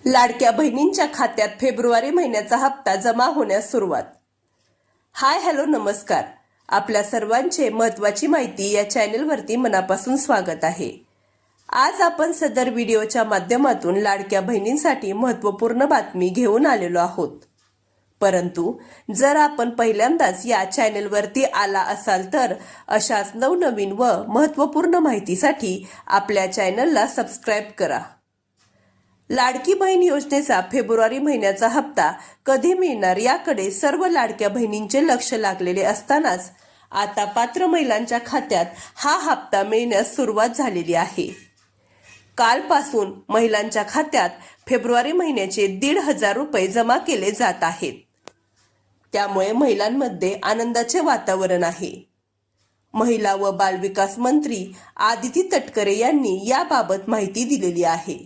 लाडक्या बहिणींच्या खात्यात फेब्रुवारी महिन्याचा हप्ता जमा होण्यास सुरुवात। हाय हॅलो नमस्कार, आपल्या सर्वांचे महत्त्वाची माहिती या चॅनलवरती मनापासून स्वागत आहे। आज आपण सदर व्हिडिओच्या माध्यमातून लाडक्या बहिणींसाठी महत्त्वपूर्ण बातमी घेऊन आलेलो आहोत। परंतु जर आपण पहिल्यांदाच या चॅनलवरती आला असाल तर अशाच नवनवीन व महत्त्वपूर्ण माहितीसाठी आपल्या चॅनलला सबस्क्राइब करा। लाडकी बहीण योजनेचा फेब्रुवारी महिन्याचा हप्ता कधी मिळणार याकडे सर्व लाडक्या बहिणींचे लक्ष लागलेले असतानाच आता पात्र महिलांच्या खात्यात हा हप्ता मिळण्यास सुरुवात झालेली आहे। कालपासून महिलांच्या खात्यात फेब्रुवारी महिन्याचे 1,500 रुपये जमा केले जात आहेत। त्यामुळे महिलांमध्ये आनंदाचे वातावरण आहे। महिला व बालविकास मंत्री आदिती तटकरे यांनी याबाबत माहिती दिलेली आहे।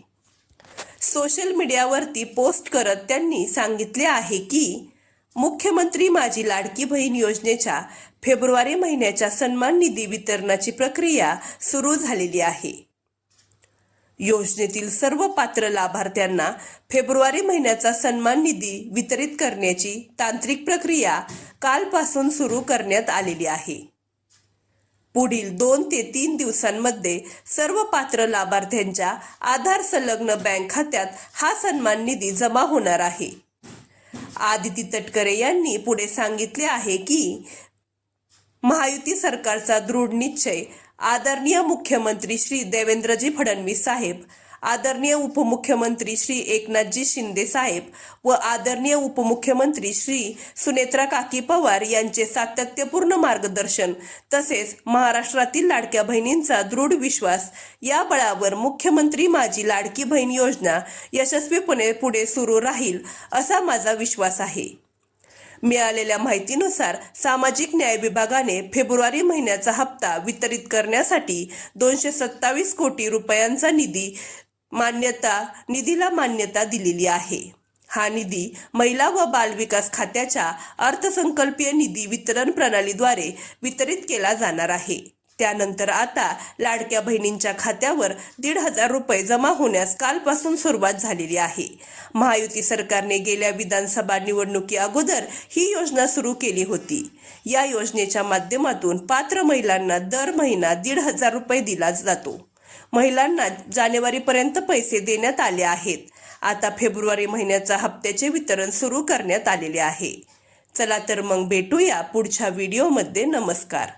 सोशल मीडियावरती पोस्ट करत त्यांनी सांगितले आहे की मुख्यमंत्री माझी लाडकी बहीण योजनेच्या फेब्रुवारी महिन्याच्या सन्मान निधी वितरणाची प्रक्रिया सुरू झालेली आहे। योजनेतील सर्व पात्र लाभार्थ्यांना फेब्रुवारी महिन्याचा सन्मान निधी वितरित करण्याची तांत्रिक प्रक्रिया कालपासून सुरू करण्यात आलेली आहे। पुढील 2 ते 3 दिवसांमध्ये सर्व पात्र लाभार्थ्यांच्या आधार संलग्न बँक खात्यात हा सन्मान निधी जमा होणार आहे। आदिती तटकरे यांनी पुढे सांगितले आहे की महायुती सरकारचा दृढ निश्चय, आदरणीय मुख्यमंत्री श्री देवेंद्रजी फडणवीस साहेब, आदरणीय उपमुख्यमंत्री श्री एकनाथजी शिंदे साहेब व आदरणीय उपमुख्यमंत्री श्री सुनेत्रा काकी पवार यांचे सातत्यपूर्ण मार्गदर्शन तसेच महाराष्ट्रातील लाडक्या बहिणींचा दृढ विश्वास या बळावर मुख्यमंत्री माझी लाडकी बहीण योजना यशस्वीपणे पुढे सुरू राहील असा माझा विश्वास आहे। मिळालेल्या माहितीनुसार सामाजिक न्याय विभागाने फेब्रुवारी महिन्याचा हप्ता वितरित करण्यासाठी 227 कोटी रुपयांचा निधीला मान्यता दिलेली आहे। हा निधी महिला व बालविकास खात्याच्या अर्थसंकल्पीय निधी वितरण प्रणालीद्वारे वितरित केला जाणार आहे। त्यानंतर आता लाडक्या बहिणींच्या खात्यावर 1,500 रुपये जमा होण्यास कालपासून सुरुवात झालेली आहे। महायुती सरकारने गेल्या विधानसभा निवडणुकी अगोदर ही योजना सुरू केली होती। या योजनेच्या माध्यमातून पात्र महिलांना दर महिना 1,500 रुपये दिला जातो। महिलांना जानेवारीपर्यंत पैसे देण्यात आले आहेत। आता फेब्रुवारी महिन्याचा हप्त्याचे वितरण सुरू करण्यात आलेले आहे। चला तर मग भेटूया पुढच्या व्हिडिओमध्ये। नमस्कार।